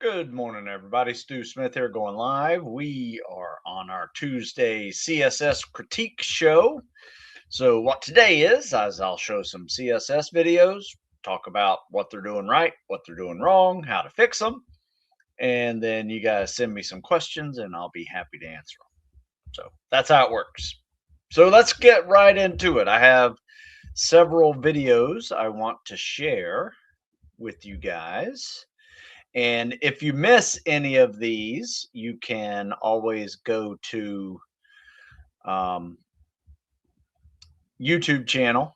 Good morning, everybody. Stu Smith here going live. We are on our Tuesday CSS critique show. So, what today is I'll show some CSS videos, talk about what they're doing right, what they're doing wrong, how to fix them, and then you guys send me some questions and I'll be happy to answer them. So, that's how it works. So, let's get right into it. I have several videos I want to share with you guys. And if you miss any of these, you can always go to YouTube channel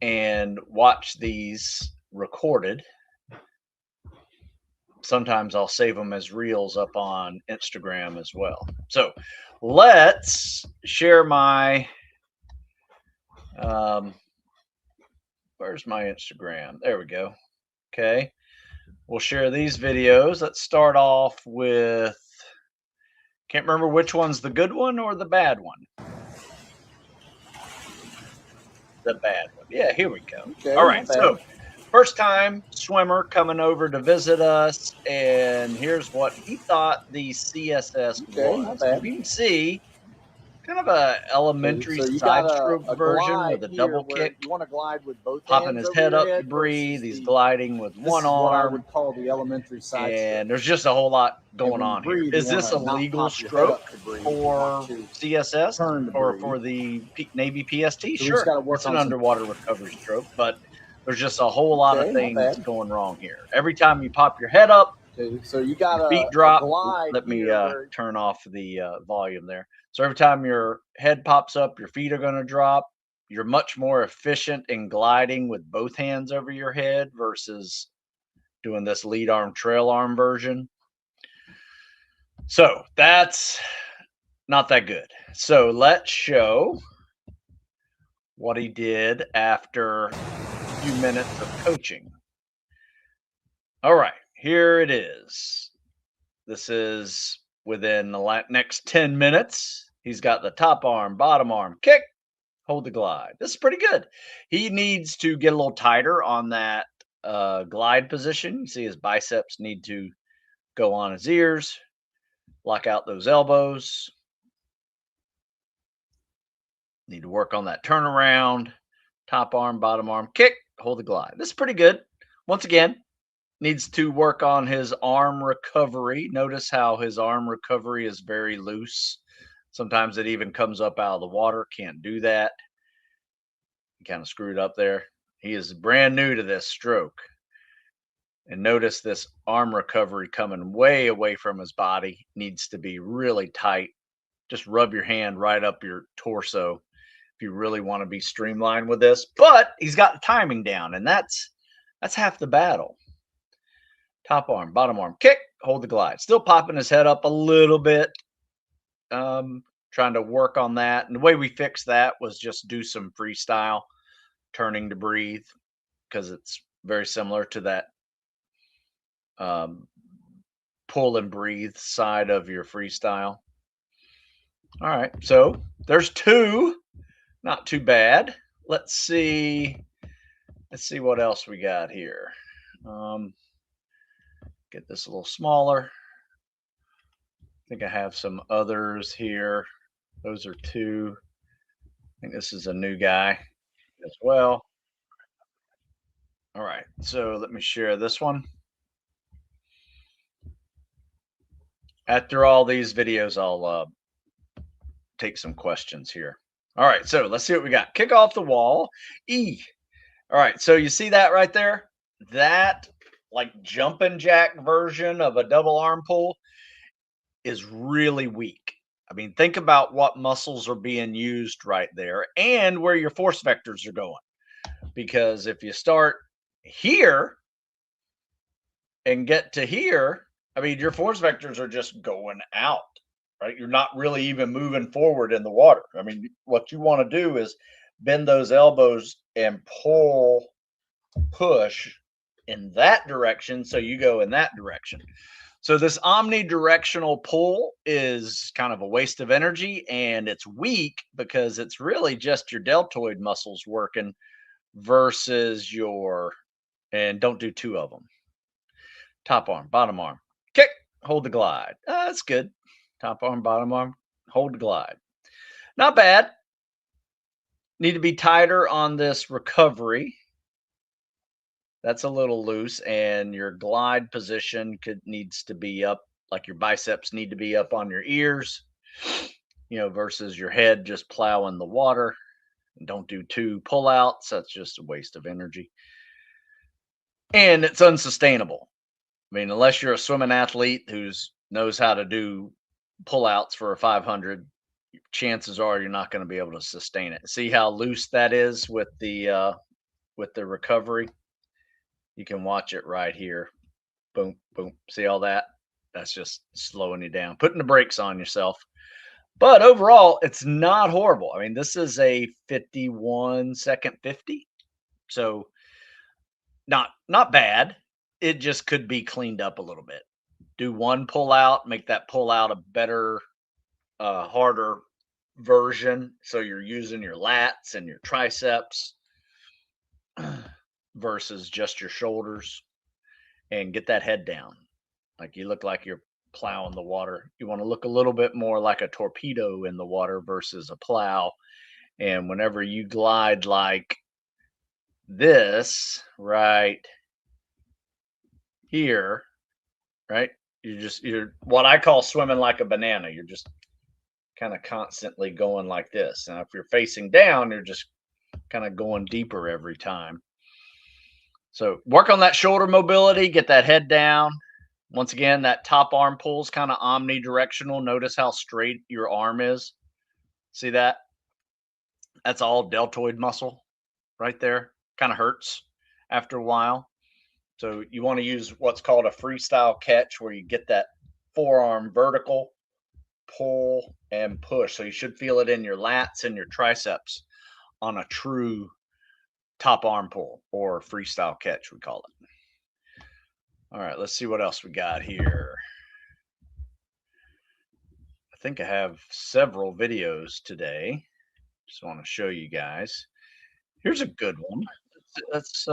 and watch these recorded. Sometimes I'll save them as reels up on Instagram as well. So let's share my, where's my Instagram? There we go. Okay. We'll share these videos. Let's start off with, can't remember which one's the good one or the bad one. The bad one. Yeah, here we go. Okay, all right. So first time swimmer coming over to visit us, and here's what he thought the CSS was. And you can see kind of a elementary side stroke version with a double kick. You want to glide with both popping his head up to breathe. He's gliding with one arm. What I would call the elementary side stroke. And there's just a whole lot going on here. Is this a legal stroke for CSS or for the Navy PST? So sure, it's an underwater recovery stroke, but there's just a whole lot of things going wrong here. Every time you pop your head up, so you got your feet drop. Let me turn off the volume there. So every time your head pops up, your feet are going to drop. You're much more efficient in gliding with both hands over your head versus doing this lead arm, trail arm version. So that's not that good. So let's show what he did after a few minutes of coaching. All right, here it is. This is within the next 10 minutes. He's got the top arm, bottom arm, kick, hold the glide. This is pretty good. He needs to get a little tighter on that glide position. You see his biceps need to go on his ears, lock out those elbows. Need to work on that turnaround, top arm, bottom arm, kick, hold the glide. This is pretty good. Once again, needs to work on his arm recovery. Notice how his arm recovery is very loose. Sometimes it even comes up out of the water. Can't do that. Kind of screwed up there. He is brand new to this stroke. And notice this arm recovery coming way away from his body. Needs to be really tight. Just rub your hand right up your torso if you really want to be streamlined with this. But he's got the timing down, and that's half the battle. Top arm, bottom arm, kick, hold the glide. Still popping his head up a little bit. Trying to work on that. And the way we fixed that was just do some freestyle turning to breathe, because it's very similar to that pull and breathe side of your freestyle. All right, so there's two. Not too bad. Let's see what else we got here. Get this a little smaller. I think I have some others here. Those are two. I think this is a new guy as well. All right, so let me share this one. After all these videos, I'll take some questions here. All right, so let's see what we got. Kick off the wall, E. All right, so you see that right there? That like jumping jack version of a double arm pull is really weak. I mean, think about what muscles are being used right there and where your force vectors are going. Because if you start here and get to here, I mean, your force vectors are just going out, right? You're not really even moving forward in the water. I mean, what you want to do is bend those elbows and push in that direction, so you go in that direction. So this omnidirectional pull is kind of a waste of energy, and it's weak because it's really just your deltoid muscles working versus your, and don't do two of them. top arm, bottom arm, kick, hold the glide. That's good. Top arm, bottom arm, hold the glide. Not bad. Need to be tighter on this recovery. That's a little loose, and your glide position needs to be up, like your biceps need to be up on your ears, versus your head just plowing the water. Don't do 2 pullouts. That's just a waste of energy. And it's unsustainable. I mean, unless you're a swimming athlete who knows how to do pullouts for a 500, chances are you're not going to be able to sustain it. See how loose that is with the recovery? You can watch it right here. Boom, boom. See all that? That's just slowing you down, putting the brakes on yourself. But overall, it's not horrible. I mean, this is a 51-second 50. So not bad. It just could be cleaned up a little bit. Do 1 pull out, make that pull out a better, harder version. So you're using your lats and your triceps versus just your shoulders, and get that head down. Like you look like you're plowing the water. You want to look a little bit more like a torpedo in the water versus a plow. And whenever you glide like this right here, right? You're what I call swimming like a banana. You're just kind of constantly going like this. Now, if you're facing down, you're just kind of going deeper every time. So work on that shoulder mobility, get that head down. Once again, that top arm pull is kind of omnidirectional. Notice how straight your arm is. See that? That's all deltoid muscle right there. Kind of hurts after a while. So you want to use what's called a freestyle catch, where you get that forearm vertical, pull and push. So you should feel it in your lats and your triceps on a true top arm pull, or freestyle catch, we call it. All right, let's see what else we got here. I think I have several videos today. Just want to show you guys. Here's a good one. Let's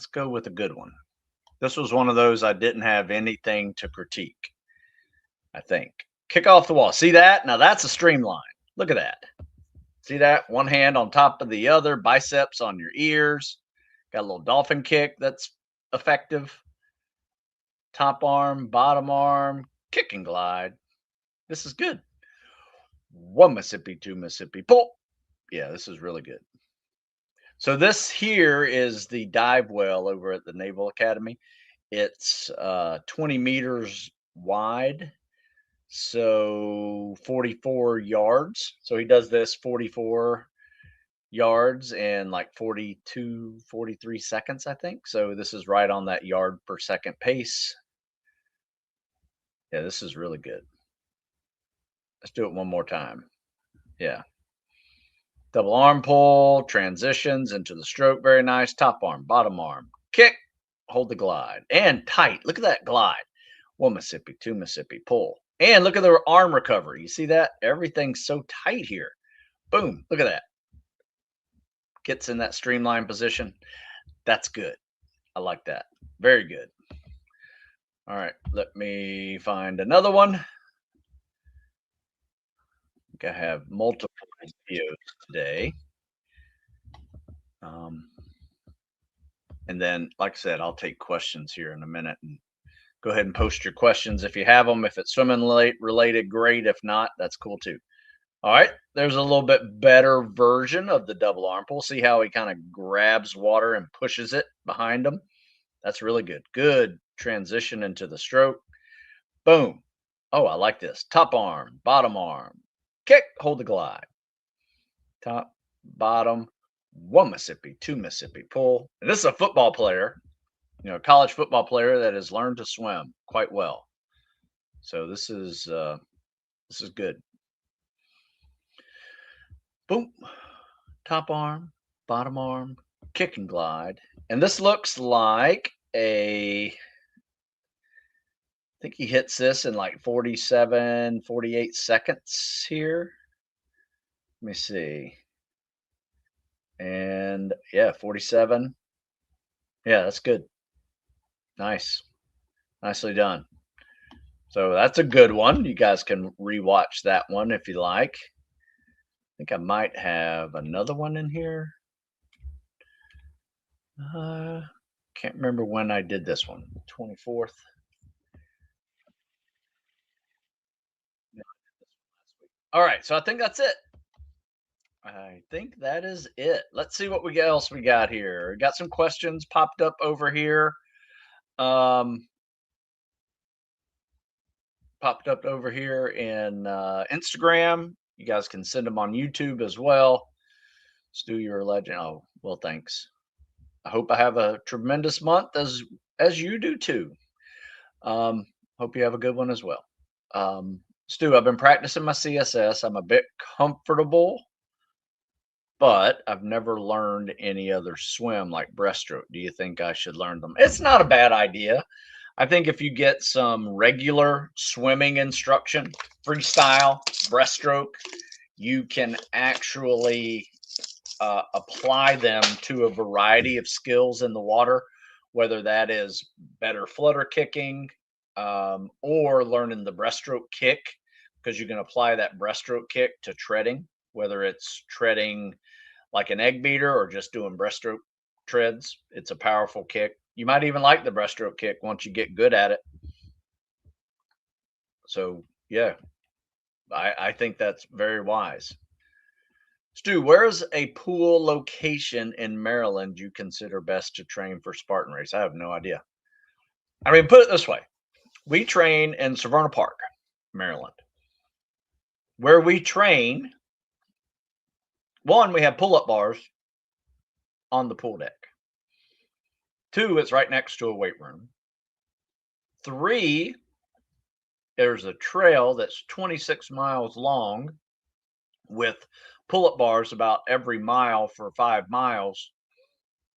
go with a good one. This was one of those I didn't have anything to critique, I think. Kick off the wall. See that? Now that's a streamline. Look at that. See that? One hand on top of the other, biceps on your ears. Got a little dolphin kick that's effective. Top arm, bottom arm, kick and glide. This is good. 1 Mississippi, 2 Mississippi, pull. Yeah, this is really good. So this here is the dive well over at the Naval Academy. It's 20 meters wide, so 44 yards. So he does this 44 yards in like 42, 43 seconds, I think. So this is right on that yard per second pace. Yeah, this is really good. Let's do it one more time. Yeah. Double arm pull, transitions into the stroke. Very nice. Top arm, bottom arm, kick, hold the glide, and tight. Look at that glide. 1 Mississippi, 2 Mississippi, pull. And look at the arm recovery. You see that? Everything's so tight here. Boom. Look at that. Gets in that streamlined position. That's good. I like that. Very good. All right. Let me find another one. I think I have multiple videos today. And then, like I said, I'll take questions here in a minute, and go ahead and post your questions if you have them. If it's swimming related, great. If not, that's cool too. All right, there's a little bit better version of the double arm pull. See how he kind of grabs water and pushes it behind him? That's really good. Good transition into the stroke. Boom. Oh, I like this. Top arm, bottom arm, kick, hold the glide. Top, bottom, 1 Mississippi, 2 Mississippi, pull. And this is a football player, a college football player that has learned to swim quite well. So this is good. Boom. Top arm, bottom arm, kick and glide. And this looks like I think he hits this in like 47, 48 seconds here. Let me see. And yeah, 47. Yeah, that's good. Nice. Nicely done. So that's a good one. You guys can rewatch that one if you like. I think I might have another one in here. Can't remember when I did this one. 24th. All right, so I think that's it. I think that is it. Let's see what else we got here. Got some questions popped up over here. Popped up over here in Instagram. You guys can send them on YouTube as well. Stu, you're a legend. Oh, well, thanks. I hope I have a tremendous month as you do too. Hope you have a good one as well. Stu, I've been practicing my CSS. I'm a bit comfortable, but I've never learned any other swim like breaststroke. Do you think I should learn them? It's not a bad idea. I think if you get some regular swimming instruction, freestyle, breaststroke, you can actually apply them to a variety of skills in the water, whether that is better flutter kicking or learning the breaststroke kick, because you can apply that breaststroke kick to treading, whether it's treading like an egg beater or just doing breaststroke treads. It's a powerful kick. You might even like the breaststroke kick once you get good at it. So yeah, I think that's very wise. Stu, where is a pool location in Maryland you consider best to train for Spartan race? I have no idea. I mean, put it this way. We train in Severna Park, Maryland. Where we train, one, we have pull-up bars on the pool deck. Two, it's right next to a weight room. Three, there's a trail that's 26 miles long with pull-up bars about every mile for 5 miles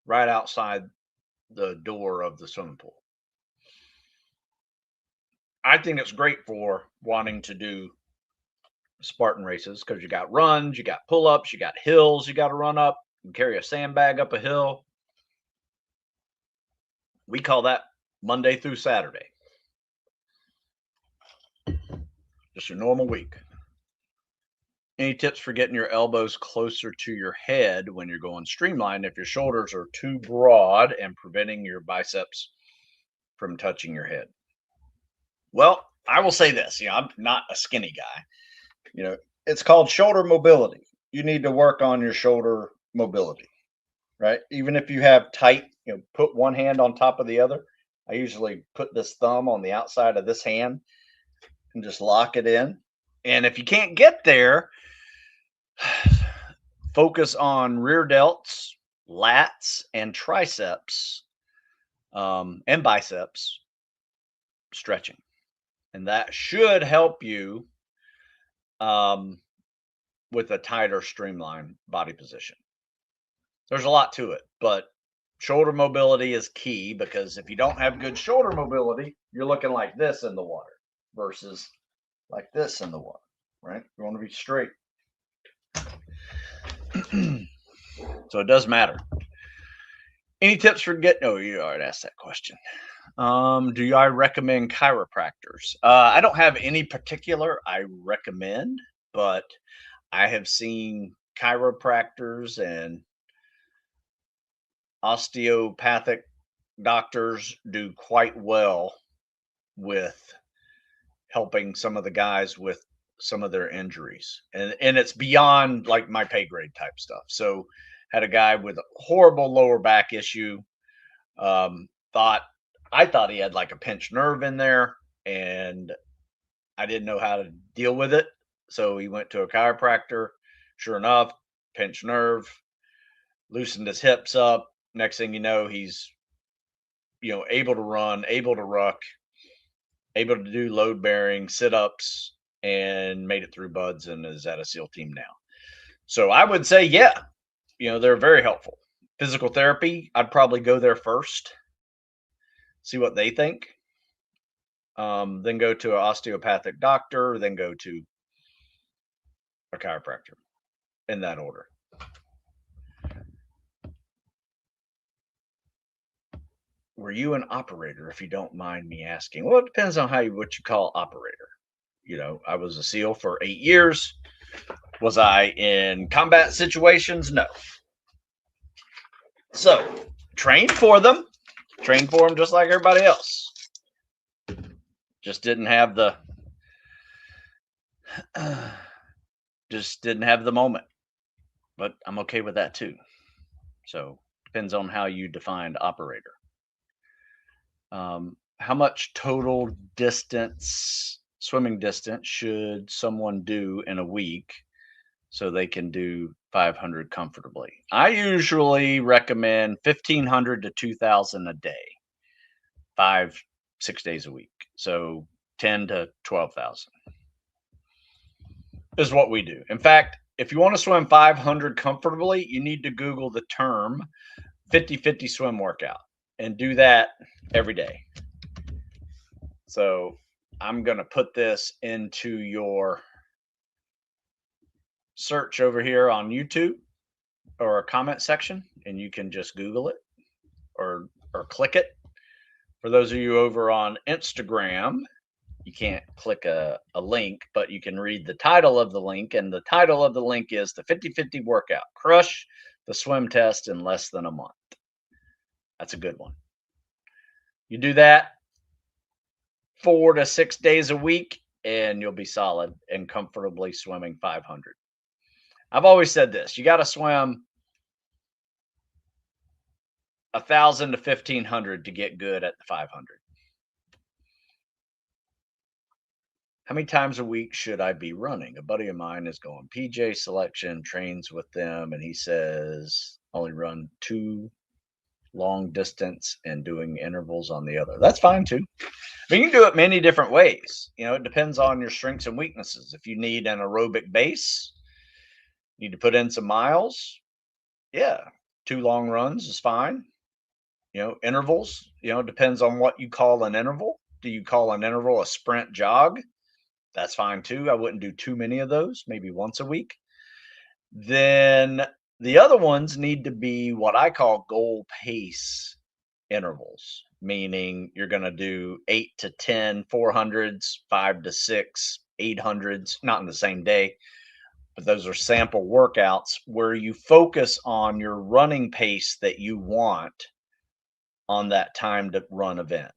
right outside the door of the swimming pool. I think it's great for wanting to do Spartan races because you got runs, you got pull-ups, you got hills you got to run up, you can carry a sandbag up a hill. We call that Monday through Saturday. Just a normal week. Any tips for getting your elbows closer to your head when you're going streamlined if your shoulders are too broad and preventing your biceps from touching your head? Well, I will say this, I'm not a skinny guy. It's called shoulder mobility. You need to work on your shoulder mobility, right? Even if you have tight, put one hand on top of the other. I usually put this thumb on the outside of this hand and just lock it in. And if you can't get there, focus on rear delts, lats, and triceps, and biceps stretching. And that should help you with a tighter, streamlined body position. There's a lot to it, but shoulder mobility is key because if you don't have good shoulder mobility, you're looking like this in the water versus like this in the water, right? You want to be straight. So it does matter. Any tips for you already asked that question. Do I recommend chiropractors? I don't have any particular I recommend, but I have seen chiropractors and osteopathic doctors do quite well with helping some of the guys with some of their injuries. And it's beyond like my pay grade type stuff. So had a guy with a horrible lower back issue. I thought he had like a pinched nerve in there and I didn't know how to deal with it. So he went to a chiropractor. Sure enough, pinched nerve, loosened his hips up. Next thing you know, he's, able to run, able to ruck, able to do load bearing, sit ups, and made it through buds and is at a SEAL team now. So I would say, yeah, they're very helpful. Physical therapy, I'd probably go there first, see what they think. Then go to an osteopathic doctor, then go to a chiropractor in that order. were you an operator, if you don't mind me asking? Well, it depends on what you call operator. You know, I was a SEAL for 8 years. Was I in combat situations? No. So, trained for them just like everybody else. Just didn't have the moment. But I'm okay with that too. So, depends on how you defined operator. How much total swimming distance should someone do in a week so they can do 500 comfortably? I usually recommend 1,500 to 2,000 a day, 5-6 days a week. So 10 to 12,000 is what we do. In fact, if you want to swim 500 comfortably, you need to Google the term 50-50 swim workout and do that every day. So I'm going to put this into your search over here on YouTube or a comment section, and you can just Google it or click it. For those of you over on Instagram, you can't click a link, but you can read the title of the link, and the title of the link is the 50-50 workout. Crush the swim test in less than a month. That's a good one. You do that 4 to 6 days a week, and you'll be solid and comfortably swimming 500. I've always said this: you got to swim 1,000 to 1,500 to get good at the 500. How many times a week should I be running? A buddy of mine is going PJ Selection, trains with them, and he says only run 2 long distance and doing intervals on the other. That's fine too. But you can do it many different ways. You know, it depends on your strengths and weaknesses. If you need an aerobic base, need to put in some miles, yeah, 2 long runs is fine. You know, intervals, depends on what you call an interval. Do you call an interval a sprint jog? That's fine too. I wouldn't do too many of those, maybe once a week. Then the other ones need to be what I call goal pace intervals, meaning you're going to do 8 to 10 400s, 5 to 6 800s, not in the same day, but those are sample workouts where you focus on your running pace that you want on that time to run event.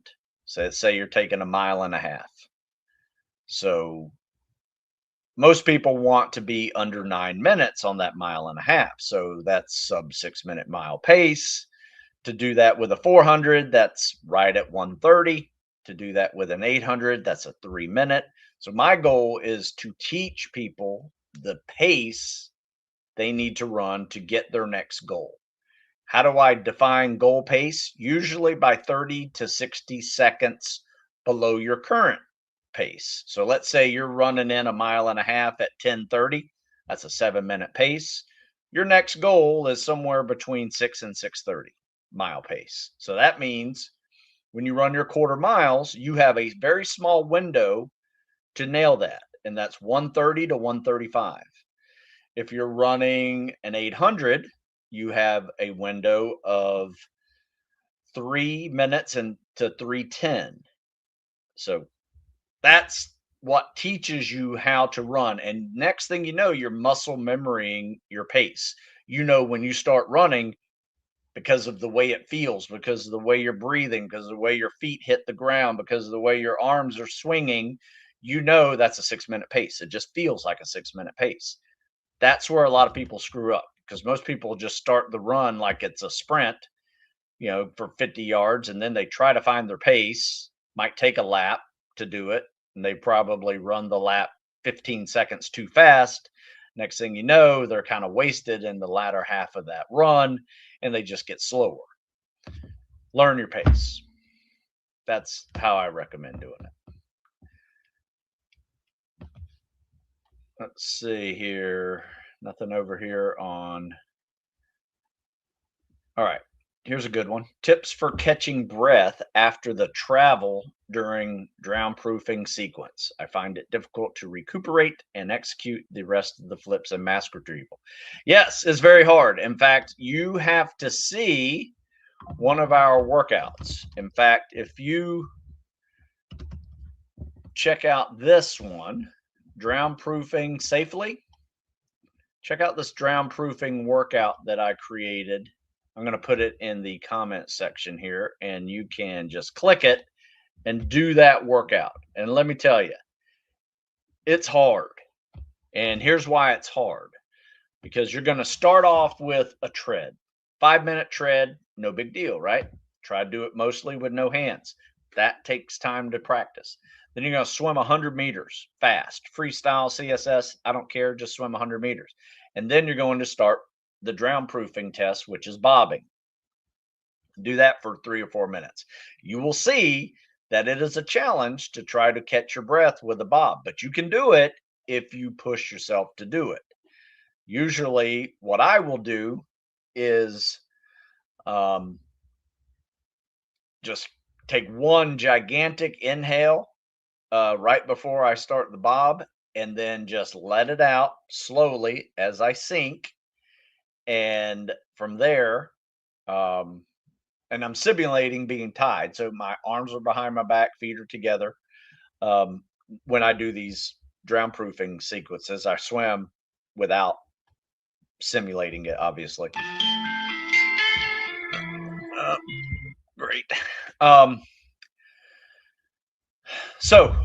So let's say you're taking 1.5 miles. So most people want to be under 9 minutes on that 1.5 miles. So that's sub 6 minute mile pace. To do that with a 400, that's right at 1:30. To do that with an 800, that's a 3 minute. So my goal is to teach people the pace they need to run to get their next goal. How do I define goal pace? Usually by 30 to 60 seconds below your current pace. So let's say you're running in 1.5 miles at 10:30. That's a 7-minute pace. Your next goal is somewhere between 6 and 6:30 mile pace. So that means when you run your quarter miles, you have a very small window to nail that, and that's 1:30 to 1:35. If you're running an 800, you have a window of 3 minutes and to 3:10. So that's what teaches you how to run. And next thing you know, you're muscle memorying your pace. You know, when you start running, because of the way it feels, because of the way you're breathing, because of the way your feet hit the ground, because of the way your arms are swinging, you know that's a 6-minute pace. It just feels like a 6-minute pace. That's where a lot of people screw up, because most people just start the run like it's a sprint, for 50 yards, and then they try to find their pace, might take a lap to do it, and they probably run the lap 15 seconds too fast. Next thing you know, they're kind of wasted in the latter half of that run, and they just get slower. Learn your pace. That's how I recommend doing it. Let's see here. Nothing over here on. All right. Here's a good one. Tips for catching breath after the travel during drown proofing sequence. I find it difficult to recuperate and execute the rest of the flips and mask retrieval. Yes, it's very hard. In fact, you have to see one of our workouts. In fact, if you check out this one, drown proofing safely, check out this drown proofing workout that I created. I'm going to put it in the comment section here, and you can just click it and do that workout. And let me tell you, it's hard. And here's why it's hard. Because you're going to start off with a tread. 5-minute tread, no big deal, right? Try to do it mostly with no hands. That takes time to practice. Then you're going to swim 100 meters fast. Freestyle, CSS, I don't care, just swim 100 meters. And then you're going to start the drown proofing test, which is bobbing. Do that for 3 or 4 minutes. You will see that it is a challenge to try to catch your breath with a bob, but you can do it if you push yourself to do it. Usually what I will do is just take one gigantic inhale right before I start the bob, and then just let it out slowly as I sink. And from there, and I'm simulating being tied. So my arms are behind my back, feet are together. When I do these drown proofing sequences, I swim without simulating it, obviously. Great. So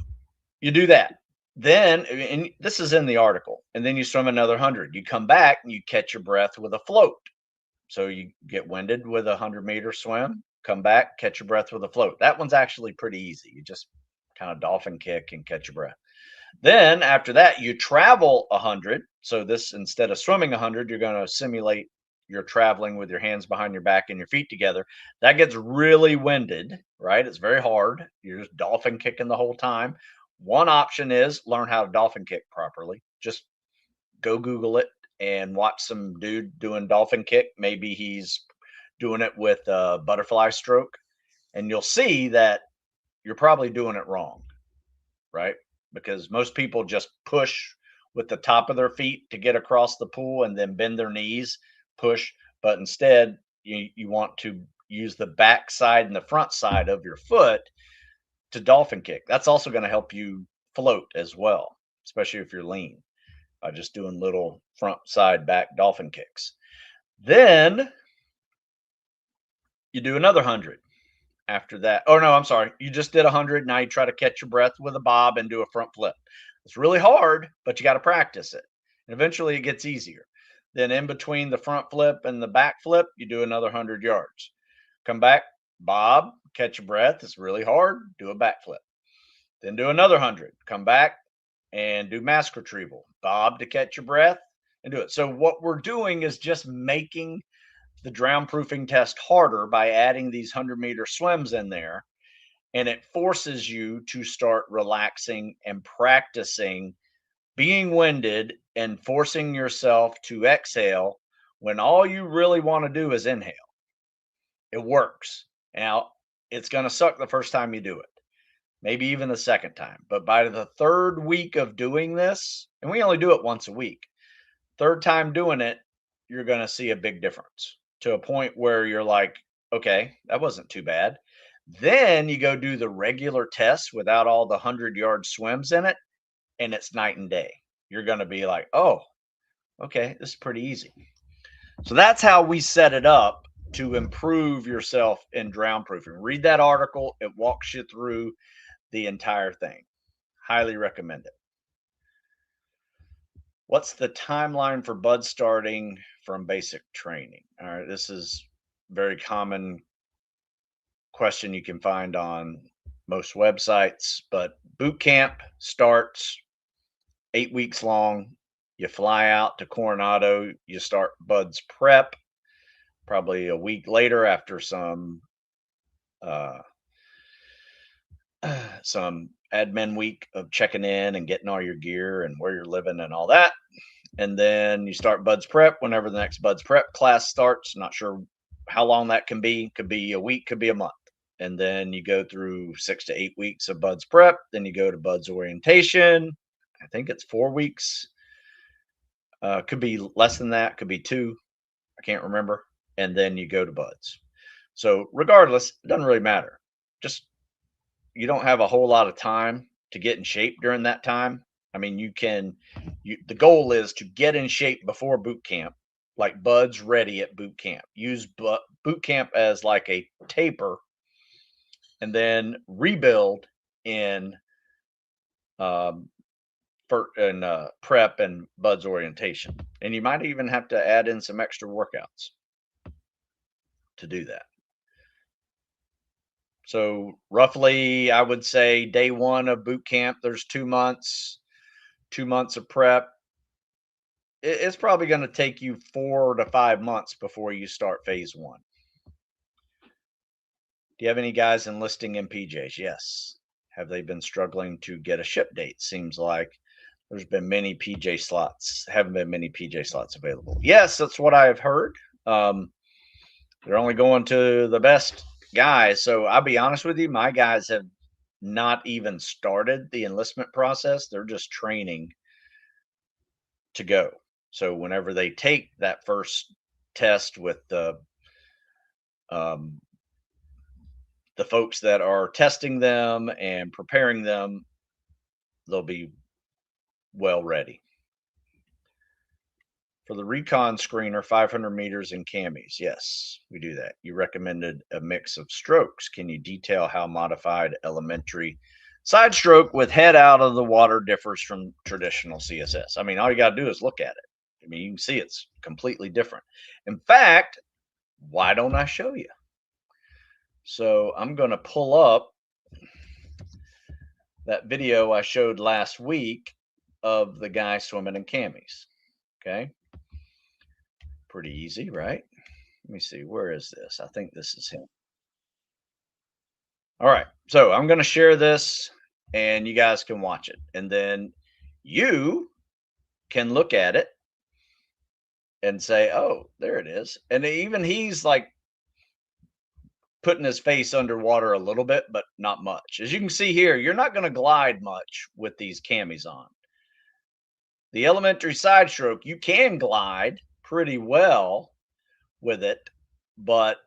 you do that. Then, and this is in the article, and then you swim another 100. You come back and you catch your breath with a float. So you get winded with a 100-meter swim, come back, catch your breath with a float. That one's actually pretty easy. You just kind of dolphin kick and catch your breath. Then after that, you travel 100. So this, instead of swimming 100, you're going to simulate you're traveling with your hands behind your back and your feet together. That gets really winded, right? It's very hard. You're just dolphin kicking the whole time. One option is learn how to dolphin kick properly. Just go Google it and watch some dude doing dolphin kick. Maybe he's doing it with a butterfly stroke, and you'll see that you're probably doing it wrong, right? Because most people just push with the top of their feet to get across the pool and then bend their knees, push. But instead, you want to use the back side and the front side of your foot to dolphin kick. That's also going to help you float as well, especially if you're lean, by just doing little front, side, back dolphin kicks. Then you do another 100 after that. Oh, no, I'm sorry. You just did 100. Now you try to catch your breath with a bob and do a front flip. It's really hard, but you got to practice it. And eventually it gets easier. Then in between the front flip and the back flip, you do another 100 yards. Come back, bob, catch your breath. It's really hard. Do a back flip. Then do another 100. Come back and do mask retrieval. Bob to catch your breath and do it. So what we're doing is just making the drown proofing test harder by adding these 100-meter swims in there. And it forces you to start relaxing and practicing being winded and forcing yourself to exhale when all you really want to do is inhale. It works. Now, it's going to suck the first time you do it, maybe even the second time. But by the third week of doing this, and we only do it once a week, third time doing it, you're going to see a big difference, to a point where you're like, okay, that wasn't too bad. Then you go do the regular test without all the 100-yard swims in it, and it's night and day. You're going to be like, oh, okay, this is pretty easy. So that's how we set it up to improve yourself in drown proofing. Read that article. It walks you through the entire thing. Highly recommend it. What's the timeline for bud starting from basic training? All right, this is a very common question you can find on most websites, but boot camp starts 8 weeks long. You fly out to Coronado, you start buds prep probably a week later after some admin week of checking in and getting all your gear and where you're living and all that. And then you start buds prep whenever the next buds prep class starts. Not sure how long that can be. Could be a week, could be a month. And then you go through 6 to 8 weeks of buds prep. Then you go to buds orientation. I think it's 4 weeks. Could be less than that. Could be 2. I can't remember. And then you go to buds. So regardless, it doesn't really matter. Just you don't have a whole lot of time to get in shape during that time. I mean, the goal is to get in shape before boot camp, like Bud's ready at boot camp. Use boot camp as like a taper, and then rebuild in prep and Bud's orientation. And you might even have to add in some extra workouts to do that. So roughly, I would say day 1 of boot camp, there's 2 months, 2 months of prep. It's probably going to take you 4 to 5 months before you start phase 1. Do you have any guys enlisting in PJs? Yes. Have they been struggling to get a ship date? Seems like there's been many PJ slots, haven't been many PJ slots available. Yes, that's what I've heard. They're only going to the best guys. So I'll be honest with you, my guys have not even started the enlistment process. They're just training to go. So whenever they take that first test with the folks that are testing them and preparing them, they'll be well ready. For the recon screener, 500 meters in camis. Yes, we do that. You recommended a mix of strokes. Can you detail how modified elementary side stroke with head out of the water differs from traditional CSS? I mean, all you got to do is look at it. I mean, you can see it's completely different. In fact, why don't I show you? So I'm going to pull up that video I showed last week of the guy swimming in camis. Okay. Pretty easy, right? Let me see. Where is this? I think this is him. All right. So I'm going to share this and you guys can watch it. And then you can look at it and say, oh, there it is. And even he's like putting his face underwater a little bit, but not much. As you can see here, you're not going to glide much with these camis on. The elementary side stroke, you can glide pretty well with it, but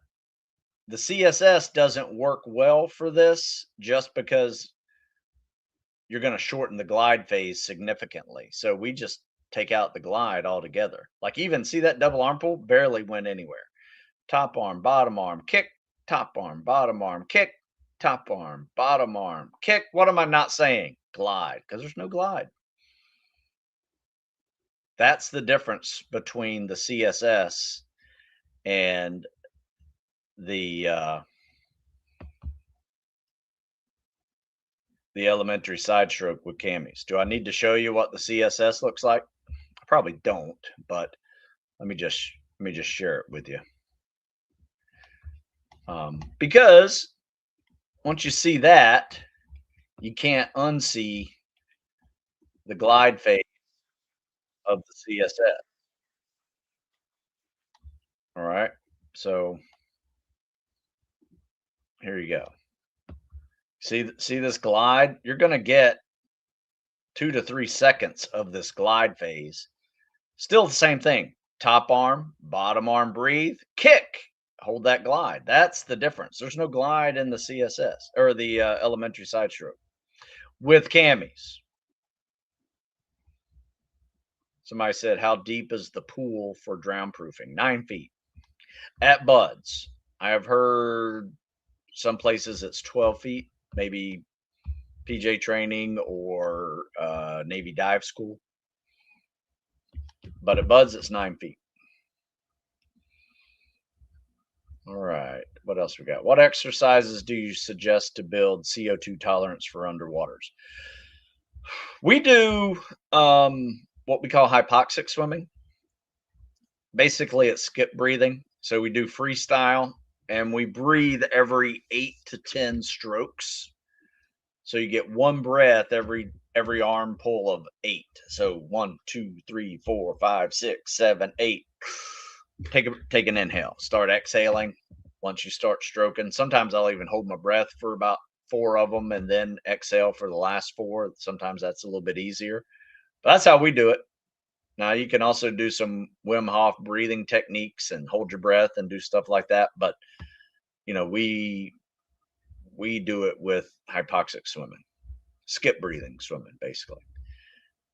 the CSS doesn't work well for this just because you're going to shorten the glide phase significantly. So we just take out the glide altogether. Like even see that double arm pull barely went anywhere. Top arm, bottom arm, kick, top arm, bottom arm, kick, top arm, bottom arm, kick. What am I not saying? Glide, because there's no glide. That's the difference between the CSS and the elementary side stroke with camis. Do I need to show you what the CSS looks like? I probably don't, but let me just share it with you. Because once you see that, you can't unsee the glide phase of the CSS. All right. So here you go. See this glide? You're going to get 2 to 3 seconds of this glide phase. Still the same thing. Top arm, bottom arm, breathe, kick, hold that glide. That's the difference. There's no glide in the CSS or the elementary side stroke with camis. Somebody said, how deep is the pool for drown proofing? 9 feet. At Bud's, I have heard some places it's 12 feet, maybe PJ training or Navy dive school. But at Bud's, it's 9 feet. All right. What else we got? What exercises do you suggest to build CO2 tolerance for underwaters? We do what we call hypoxic swimming. Basically, it's skip breathing. So we do freestyle and we breathe every 8 to 10 strokes. So you get one breath every arm pull of 8. So 1, 2, 3, 4, 5, 6, 7, 8. Take an inhale. Start exhaling. Once you start stroking, sometimes I'll even hold my breath for about 4 of them and then exhale for the last 4. Sometimes that's a little bit easier. But that's how we do it. Now you can also do some Wim Hof breathing techniques and hold your breath and do stuff like that. But you know, we do it with hypoxic swimming, skip breathing swimming, basically.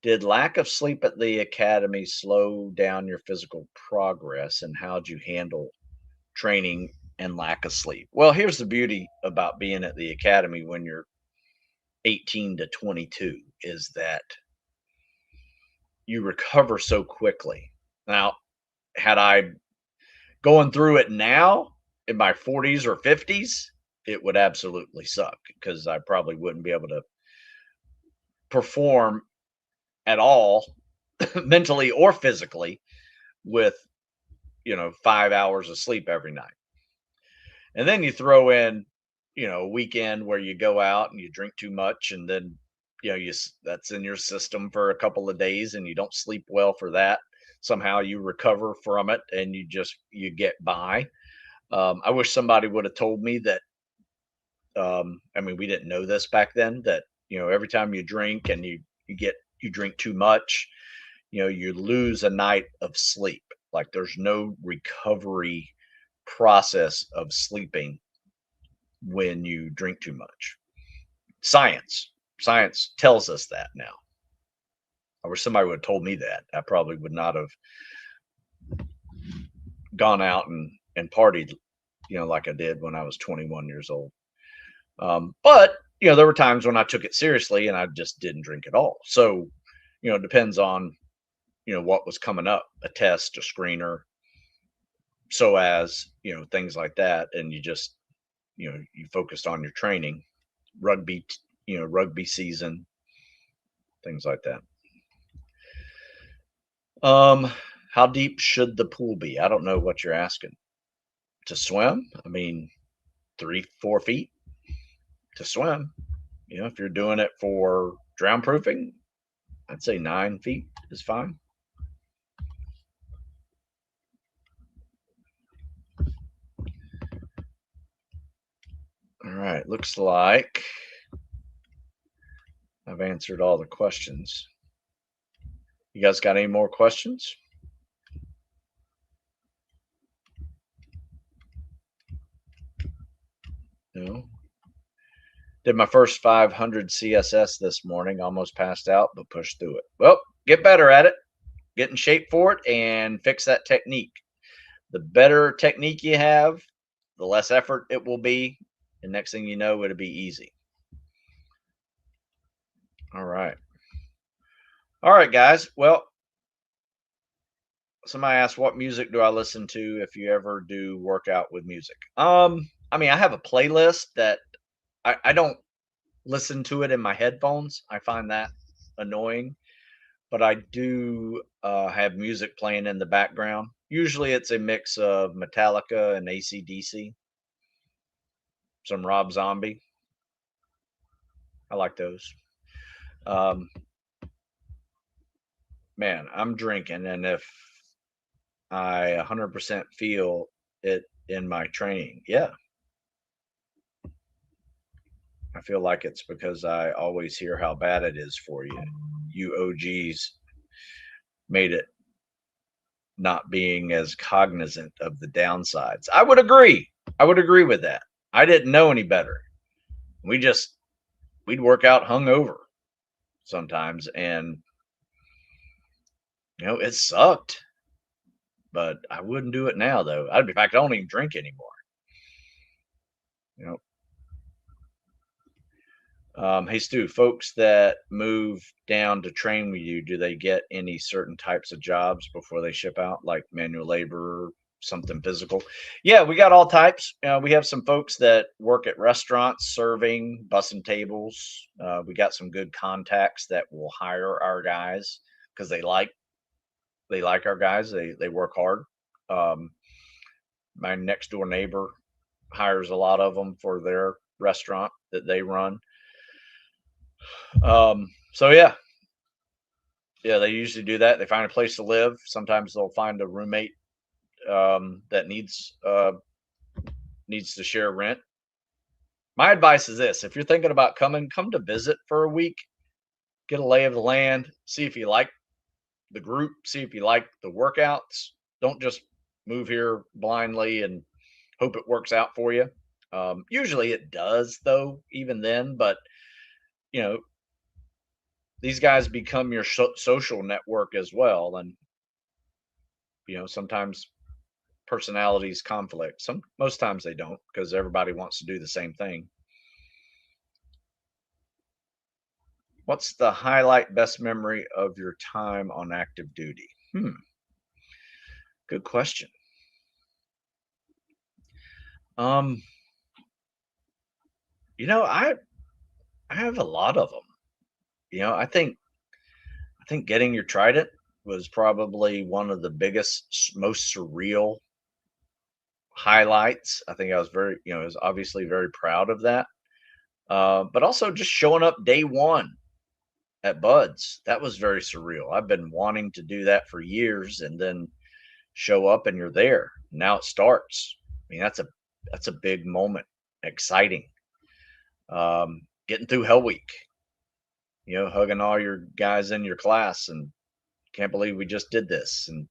Did lack of sleep at the academy slow down your physical progress, and how'd you handle training and lack of sleep? Well, here's the beauty about being at the academy when you're 18 to 22 is that you recover so quickly. Now, had I going through it now in my 40s or 50s, it would absolutely suck because I probably wouldn't be able to perform at all mentally or physically with 5 hours of sleep every night. And then you throw in a weekend where you go out and you drink too much, and then that's in your system for a couple of days and you don't sleep well for that. Somehow you recover from it and you get by. I wish somebody would have told me that. I mean, we didn't know this back then, that every time you drink and you drink too much, you lose a night of sleep. Like, there's no recovery process of sleeping when you drink too much. Science tells us that now. I wish somebody would have told me that. I probably would not have gone out and partied, like I did when I was 21 years old. But there were times when I took it seriously and I just didn't drink at all. So, it depends on what was coming up, a test, a screener, so as things like that, and you just you focused on your training, rugby rugby season, things like that. How deep should the pool be? I don't know what you're asking. To swim, I mean, 3-4 feet to swim. If you're doing it for drown proofing, I'd say 9 feet is fine. All right, looks like I've answered all the questions. You guys got any more questions? No? Did my first 500 CSS this morning, almost passed out, but pushed through it. Well, get better at it, get in shape for it, and fix that technique. The better technique you have, the less effort it will be, and next thing you know, it'll be easy. All right, guys. Well, somebody asked, what music do I listen to if you ever do workout with music? I mean, I have a playlist that I don't listen to it in my headphones. I find that annoying, but I do have music playing in the background. Usually it's a mix of Metallica and AC/DC, some Rob Zombie. I like those. Man, I'm drinking, and if I 100% feel it in my training, yeah, I feel like it's because I always hear how bad it is for you. You OGs made it not being as cognizant of the downsides. I would agree. I would agree with that. I didn't know any better. We'd work out hungover sometimes, and it sucked. But I wouldn't do it now, though. In fact, I don't even drink anymore. Hey Stu, folks that move down to train with you, do they get any certain types of jobs before they ship out, like manual labor, something physical? Yeah, we got all types. We have some folks that work at restaurants, serving, bussing tables. We got some good contacts that will hire our guys because they like our guys. They work hard. My next door neighbor hires a lot of them for their restaurant that they run. So yeah, they usually do that. They find a place to live. Sometimes they'll find a roommate that needs to share rent. My advice is this: if you're thinking about come to visit for a week, get a lay of the land, see if you like the group, see if you like the workouts. Don't just move here blindly and Hope it works out for you. Usually it does, though, even then. But you know, these guys become your social network as well, and sometimes personalities conflict. Most times they don't, because everybody wants to do the same thing. What's the highlight best memory of your time on active duty? Good question. I have a lot of them. I think getting your trident was probably one of the biggest, most surreal highlights. I think I was was obviously very proud of that. But also just showing up day one at Buds, that was very surreal. I've been wanting to do that for years, and then show up and you're there. Now it starts. I mean, that's a big moment. Exciting. Getting through Hell Week, hugging all your guys in your class and can't believe we just did this. And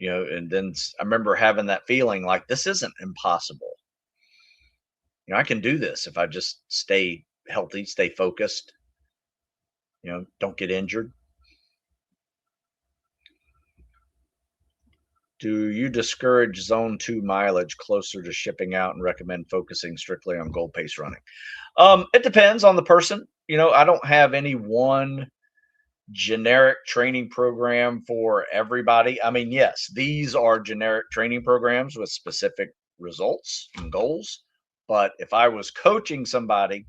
and then I remember having that feeling like this isn't impossible. I can do this if I just stay healthy, stay focused, don't get injured. Do you discourage zone 2 mileage closer to shipping out and recommend focusing strictly on goal pace running? It depends on the person. I don't have any one generic training program for everybody. I mean, yes, these are generic training programs with specific results and goals. But if I was coaching somebody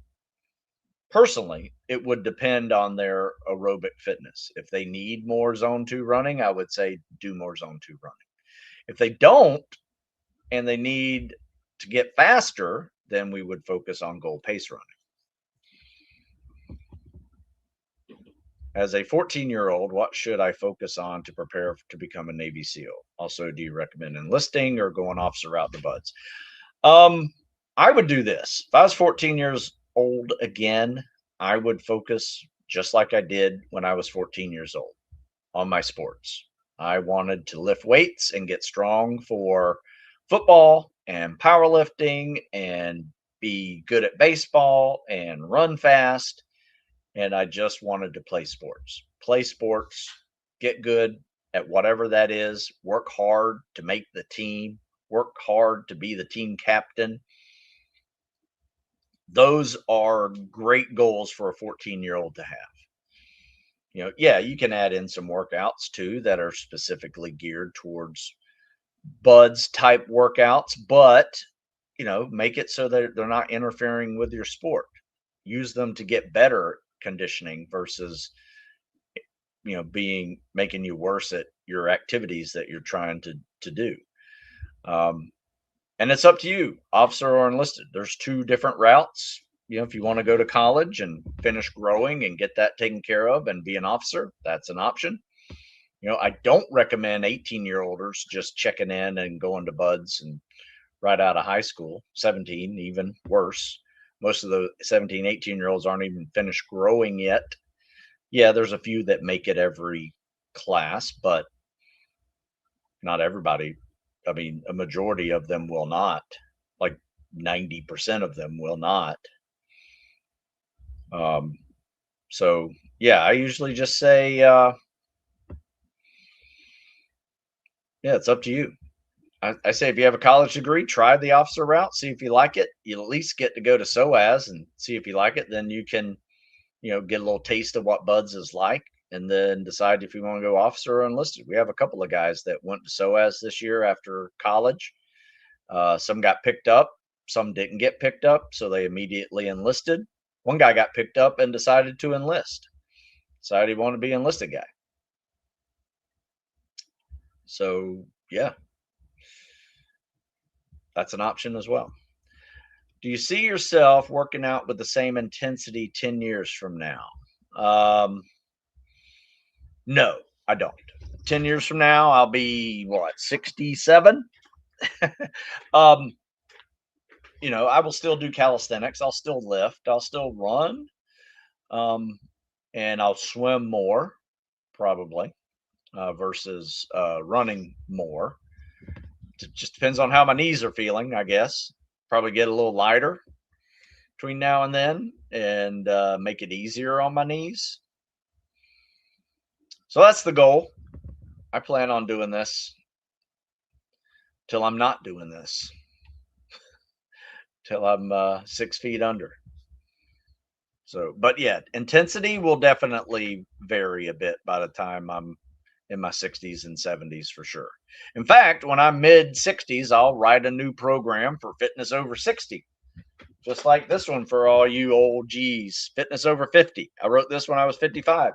personally, it would depend on their aerobic fitness. If they need more zone 2 running, I would say do more zone 2 running. If they don't and they need to get faster, then we would focus on goal pace running. As a 14-year-old, what should I focus on to prepare to become a Navy SEAL? Also, do you recommend enlisting or going officer route to Buds? I would do this. If I was 14 years old again, I would focus just like I did when I was 14 years old on my sports. I wanted to lift weights and get strong for football and powerlifting and be good at baseball and run fast. And I just wanted to play sports, get good at whatever that is, work hard to make the team, work hard to be the team captain. Those are great goals for a 14-year-old to have. Yeah, you can add in some workouts too that are specifically geared towards Buds type workouts, but make it so that they're not interfering with your sport. Use them to get better conditioning versus making you worse at your activities that you're trying to do. And it's up to you, officer or enlisted. There's two different routes. If you want to go to college and finish growing and get that taken care of and be an officer, that's an option. I don't recommend 18-year-olders just checking in and going to Buds and right out of high school, 17, even worse. Most of the 17, 18-year-olds aren't even finished growing yet. Yeah, there's a few that make it every class, but not everybody. I mean, a majority of them will not. Like 90% of them will not. So yeah, I usually just say, yeah, it's up to you. I say if you have a college degree, try the officer route, see if you like it. You'll at least get to go to SOAS and see if you like it. Then you can, get a little taste of what Buds is like, and then decide if you want to go officer or enlisted. We have a couple of guys that went to SOAS this year after college. Some got picked up, some didn't get picked up, so they immediately enlisted. One guy got picked up and decided to enlist. Decided he wanted to be an enlisted guy. So yeah, that's an option as well. Do you see yourself working out with the same intensity 10 years from now? No, I don't. 10 years from now, I'll be 67. I will still do calisthenics. I'll still lift. I'll still run. And I'll swim more, probably, versus running more. It just depends on how my knees are feeling, I guess. Probably get a little lighter between now and then and make it easier on my knees. So that's the goal. I plan on doing this till I'm not doing this, till I'm 6 feet under. So, but yeah, intensity will definitely vary a bit by the time I'm in my 60s and 70s for sure. In fact, when I'm mid 60s, I'll write a new program for fitness over 60. Just like this one for all you old G's, fitness over 50. I wrote this when I was 55.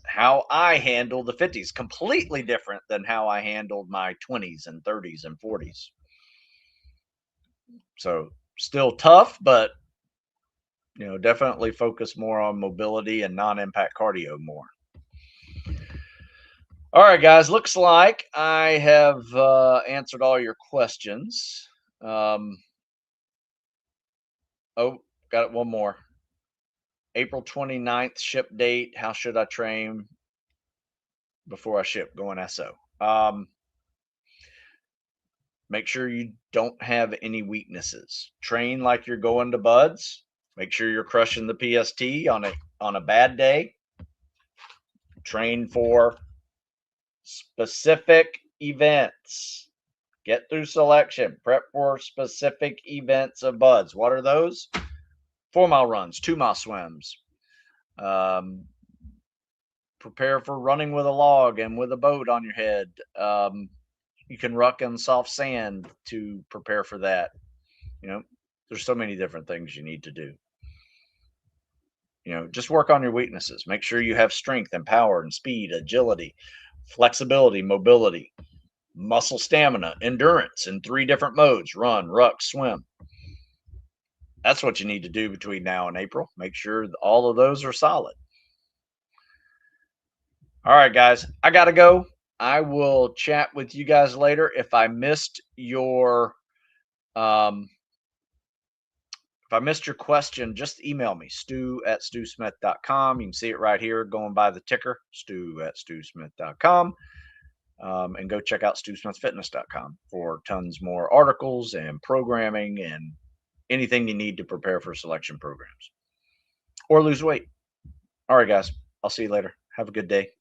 How I handle the 50s, completely different than how I handled my 20s and 30s and 40s. So still tough, but definitely focus more on mobility and non-impact cardio more. All right, guys, looks like I have answered all your questions. Oh, got it. One more. April 29th ship date. How should I train before I ship going SO? Make sure you don't have any weaknesses. Train like you're going to buds. Make sure you're crushing the PST on a bad day. Train for specific events. Get through selection. Prep for specific events of buds. What are those? 4-mile runs, 2-mile swims. Prepare for running with a log and with a boat on your head. You can ruck in soft sand to prepare for that. There's so many different things you need to do. Just work on your weaknesses. Make sure you have strength and power and speed, agility, flexibility, mobility, muscle stamina, endurance in 3 different modes: run, ruck, swim. That's what you need to do between now and April. Make sure all of those are solid. All right, guys, I got to go. I will chat with you guys later. If I missed your question, just email me, stu@stewsmith.com. You can see it right here going by the ticker, stu@stewsmith.com. And go check out stewsmithfitness.com for tons more articles and programming and anything you need to prepare for selection programs or lose weight. All right, guys, I'll see you later. Have a good day.